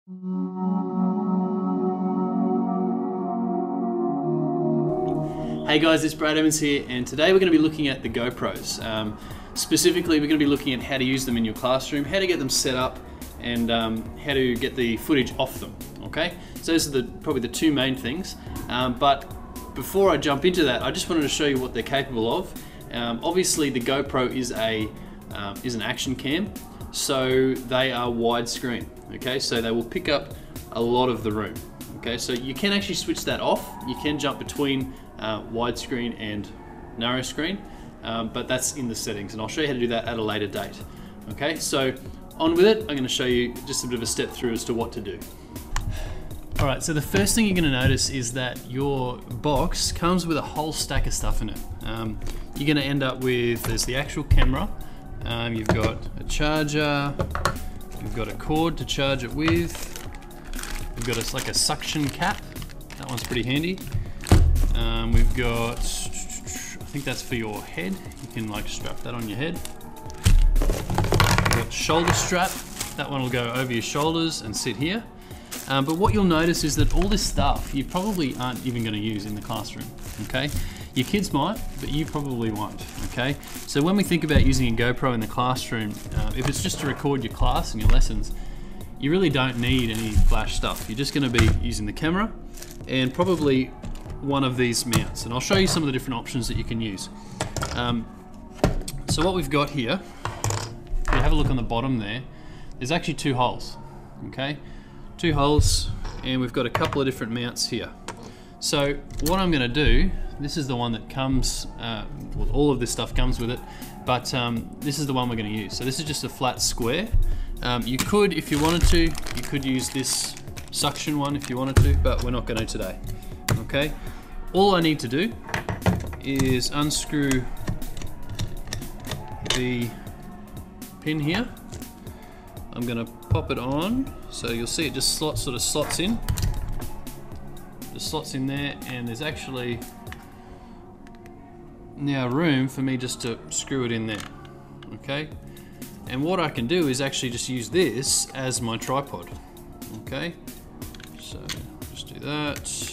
Hey guys, it's Brad Evans here, and today we're going to be looking at the GoPros. Specifically, we're going to be looking at how to use them in your classroom, how to get them set up, and how to get the footage off them. Okay, so those are probably the two main things. But before I jump into that, I just wanted to show you what they're capable of. Obviously, the GoPro is an action cam, so they are widescreen. Okay, so they will pick up a lot of the room. Okay, so you can actually switch that off. You can jump between widescreen and narrow screen, but that's in the settings, and I'll show you how to do that at a later date. Okay, so on with it. I'm going to show you just a bit of a step through as to what to do. Alright, so the first thing you're going to notice is that your box comes with a whole stack of stuff in it. You're going to end up with, there's the actual camera, you've got a charger, you've got a cord to charge it with, you've got like a suction cap, that one's pretty handy. We've got, I think that's for your head, you can like strap that on your head. We've got shoulder strap, that one will go over your shoulders and sit here. But what you'll notice is that all this stuff you probably aren't even going to use in the classroom, okay? Your kids might, but you probably won't, okay? So when we think about using a GoPro in the classroom, if it's just to record your class and your lessons, you really don't need any flash stuff. You're just going to be using the camera and probably one of these mounts, and I'll show you some of the different options that you can use. So what we've got here, if you have a look on the bottom there, there's actually two holes, okay? Two holes, and we've got a couple of different mounts here. So what I'm going to do, this is the one that comes, well, all of this stuff comes with it, but this is the one we're going to use. So this is just a flat square. You could, if you wanted to, you could use this suction one if you wanted to, but we're not going to today. Okay, all I need to do is unscrew the pin here. I'm going to pop it on, so you'll see it just sort of slots in. Just slots in there, and there's actually now room for me just to screw it in there. Okay, and what I can do is actually just use this as my tripod. Okay, so just do that.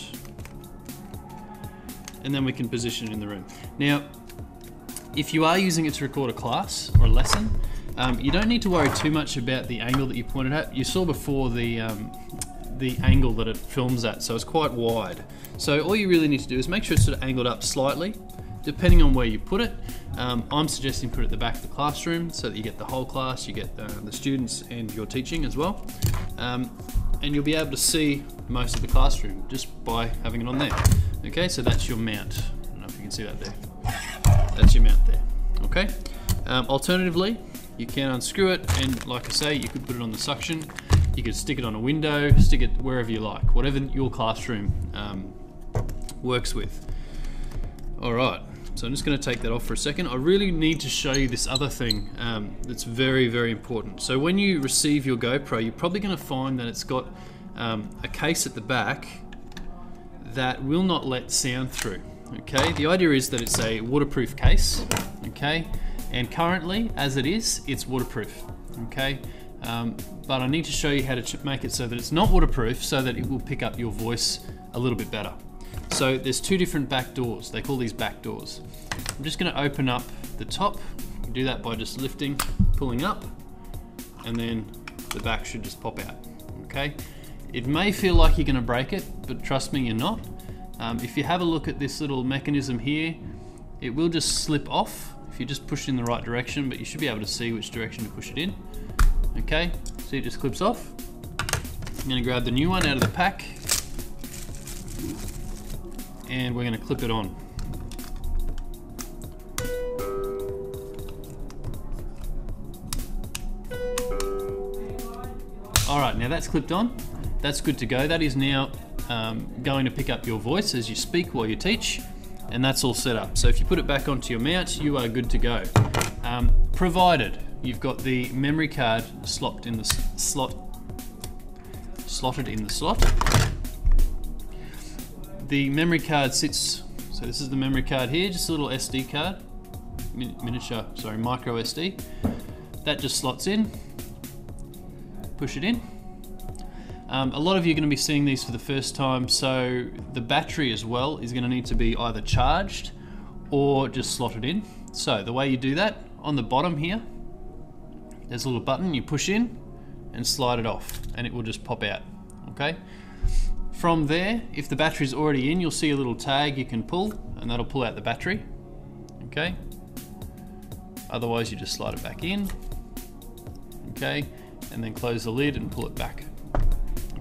And then we can position it in the room. Now, if you are using it to record a class or a lesson, you don't need to worry too much about the angle that you pointed at. You saw before the angle that it films at, so it's quite wide. So all you really need to do is make sure it's sort of angled up slightly, depending on where you put it. I'm suggesting put it at the back of the classroom so that you get the whole class, you get the students and your teaching as well. And you'll be able to see most of the classroom just by having it on there. Okay, so that's your mount. I don't know if you can see that there. That's your mount there. Okay. Alternatively, you can unscrew it, and like I say, you could put it on the suction. You could stick it on a window, stick it wherever you like, whatever your classroom works with. All right. So I'm just going to take that off for a second. I really need to show you this other thing that's very, very important. So when you receive your GoPro, you're probably going to find that it's got a case at the back that will not let sound through. Okay, the idea is that it's a waterproof case. Okay, and currently, as it is, it's waterproof. Okay, but I need to show you how to make it so that it's not waterproof, so that it will pick up your voice a little bit better. So there's two different back doors. They call these back doors. I'm just going to open up the top. You can do that by just lifting, pulling up, and then the back should just pop out. Okay. It may feel like you're going to break it, but trust me, you're not. If you have a look at this little mechanism here, it will just slip off if you just push it in the right direction, but you should be able to see which direction to push it in. Okay, see, it just clips off. I'm going to grab the new one out of the pack, and we're going to clip it on. Alright, now that's clipped on. That's good to go. That is now going to pick up your voice as you speak while you teach, and that's all set up. So if you put it back onto your mount, you are good to go. Provided you've got the memory card slotted in the slot. The memory card sits, so this is the memory card here, just a little SD card, micro SD. That just slots in, push it in. A lot of you are going to be seeing these for the first time, so the battery as well is going to need to be either charged or just slotted in. So the way you do that, on the bottom here, there's a little button you push in and slide it off, and it will just pop out, okay? From there, if the battery's already in, you'll see a little tag you can pull, and that'll pull out the battery, okay? Otherwise, you just slide it back in, okay? And then close the lid and pull it back,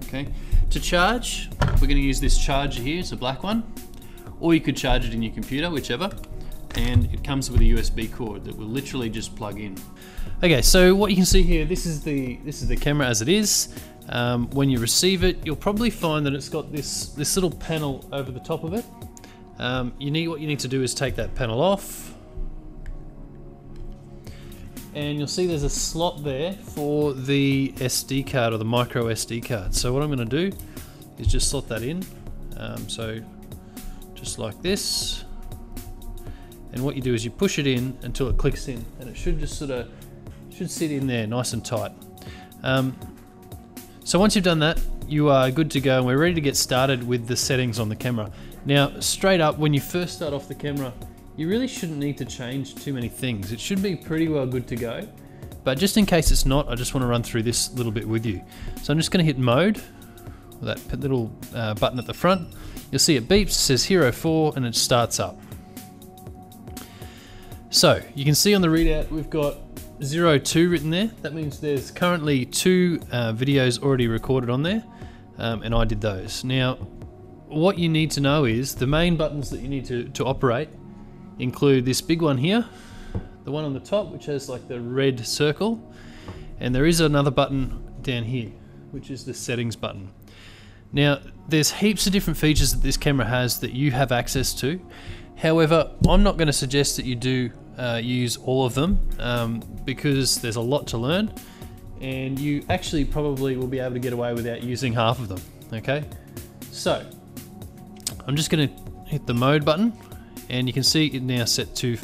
okay? To charge, we're gonna use this charger here, it's a black one, or you could charge it in your computer, whichever, and it comes with a USB cord that will literally just plug in. Okay, so what you can see here, this is the camera as it is. When you receive it, you'll probably find that it's got this little panel over the top of it. What you need to do is take that panel off, and you'll see there's a slot there for the SD card or the micro SD card. So what I'm going to do is just slot that in, so just like this. And what you do is you push it in until it clicks in, and it should just should sit in there nice and tight. So once you've done that, you are good to go, and we're ready to get started with the settings on the camera. Now, straight up, when you first start off the camera, you really shouldn't need to change too many things. It should be pretty well good to go. But just in case it's not, I just want to run through this little bit with you. So I'm just going to hit mode, that little button at the front. You'll see it beeps, says Hero 4, and it starts up. So you can see on the readout we've got 02 written there. That means there's currently 2 videos already recorded on there, and I did those. Now, what you need to know is the main buttons that you need to operate include this big one here, the one on the top which has like the red circle, and there is another button down here which is the settings button. Now, there's heaps of different features that this camera has that you have access to. However, I'm not going to suggest that you do use all of them because there's a lot to learn, and you actually probably will be able to get away without using half of them, okay? So, I'm just going to hit the mode button, and you can see it's now set to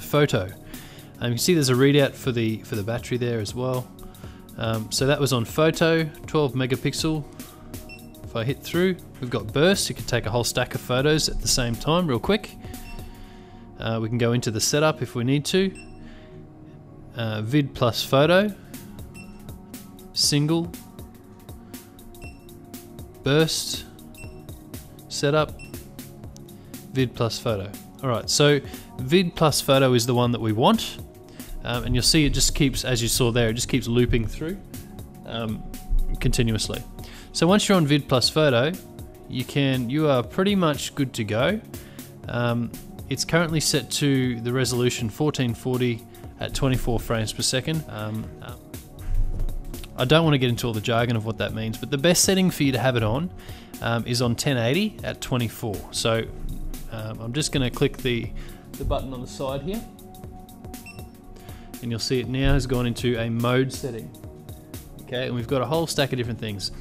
photo. You can see there's a readout for the battery there as well. So that was on photo, 12 megapixel. If I hit through, we've got burst. You can take a whole stack of photos at the same time real quick. We can go into the setup if we need to. Vid plus photo, single, burst, setup, vid plus photo. Alright, so vid plus photo is the one that we want, and you'll see it just keeps, as you saw there, it just keeps looping through continuously. So once you're on vid plus photo, you are pretty much good to go. It's currently set to the resolution 1440 at 24 frames per second. I don't want to get into all the jargon of what that means, but the best setting for you to have it on is on 1080 at 24. So I'm just going to click the button on the side here, and you'll see it now has gone into a mode setting. Okay, and we've got a whole stack of different things.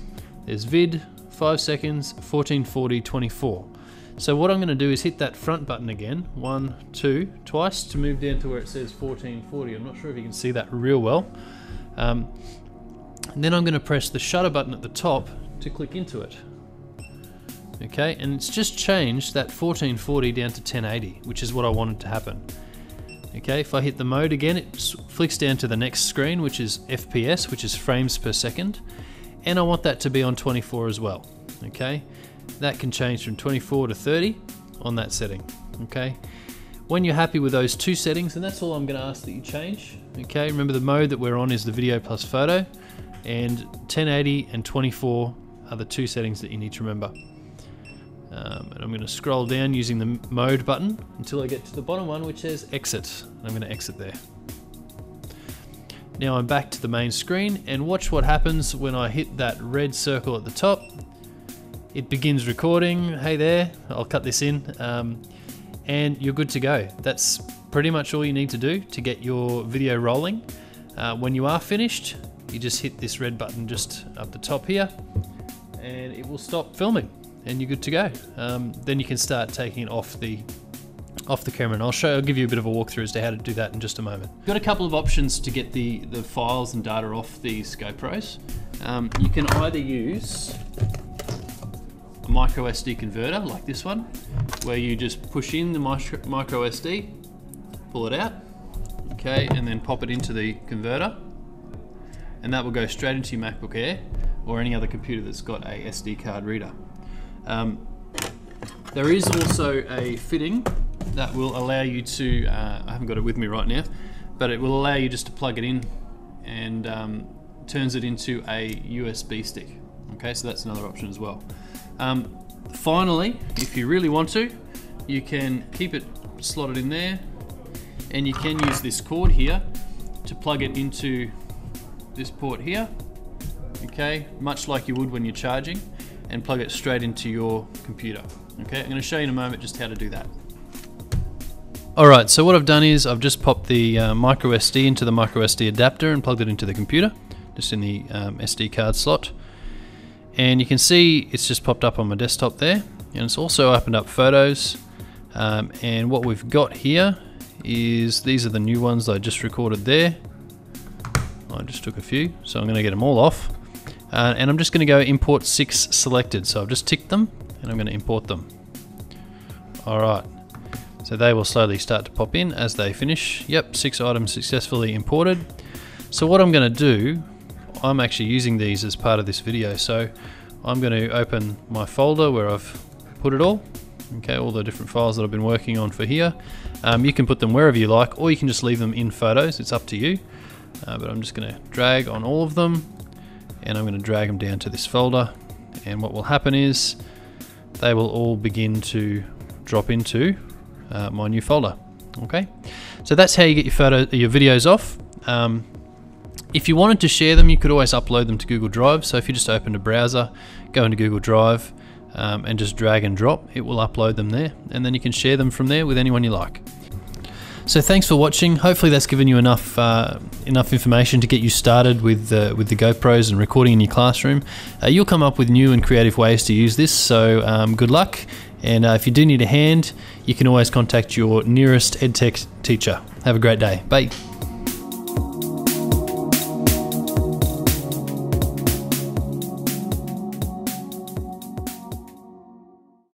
There's vid, 5 seconds, 1440, 24. So what I'm going to do is hit that front button again, 1, 2, twice to move down to where it says 1440. I'm not sure if you can see that real well. And then I'm going to press the shutter button at the top to click into it. Okay, and it's just changed that 1440 down to 1080, which is what I wanted to happen. Okay, if I hit the mode again, it flicks down to the next screen, which is FPS, which is frames per second. And I want that to be on 24 as well. Okay, that can change from 24 to 30 on that setting. Okay, when you're happy with those 2 settings, and that's all I'm going to ask that you change. Okay, remember the mode that we're on is the video plus photo, and 1080 and 24 are the 2 settings that you need to remember. And I'm going to scroll down using the mode button until I get to the bottom one, which says exit. I'm going to exit there. Now I'm back to the main screen, and watch what happens when I hit that red circle at the top. It begins recording. Hey there, I'll cut this in, and you're good to go. That's pretty much all you need to do to get your video rolling. When you are finished, you just hit this red button just up the top here, and it will stop filming, and you're good to go. Then you can start taking it off the camera, and I'll give you a bit of a walkthrough as to how to do that in just a moment. Got a couple of options to get the files and data off these GoPros. you can either use a micro SD converter like this one, where you just push in the micro SD, pull it out, okay, and then pop it into the converter, and that will go straight into your MacBook Air or any other computer that's got a SD card reader. There is also a fitting that will allow you to, I haven't got it with me right now, but it will allow you just to plug it in and turns it into a USB stick. Okay, so that's another option as well. Finally, if you really want to, you can keep it slotted in there, and you can use this cord here to plug it into this port here, okay, much like you would when you're charging, and plug it straight into your computer. Okay, I'm going to show you in a moment just how to do that. Alright, so what I've done is I've just popped the micro SD into the micro SD adapter and plugged it into the computer, just in the SD card slot. And you can see it's just popped up on my desktop there, and it's also opened up photos. And what we've got here is, these are the new ones that I just recorded there. I just took a few, so I'm going to get them all off. And I'm just going to go import 6 selected, so I've just ticked them and I'm going to import them. Alright, so they will slowly start to pop in as they finish. Yep, 6 items successfully imported. So what I'm going to do, I'm actually using these as part of this video, so I'm going to open my folder where I've put it all. Okay, all the different files that I've been working on for here. You can put them wherever you like, or you can just leave them in photos, it's up to you. But I'm just going to drag on all of them, and I'm going to drag them down to this folder, and what will happen is they will all begin to drop into my new folder. Okay, so that's how you get your videos off. If you wanted to share them, you could always upload them to Google Drive. So if you just open a browser, go into Google Drive, and just drag and drop, it will upload them there, and then you can share them from there with anyone you like. So thanks for watching. Hopefully that's given you enough information to get you started with the GoPros and recording in your classroom. You'll come up with new and creative ways to use this, so good luck. And if you do need a hand, you can always contact your nearest EdTech teacher. Have a great day. Bye.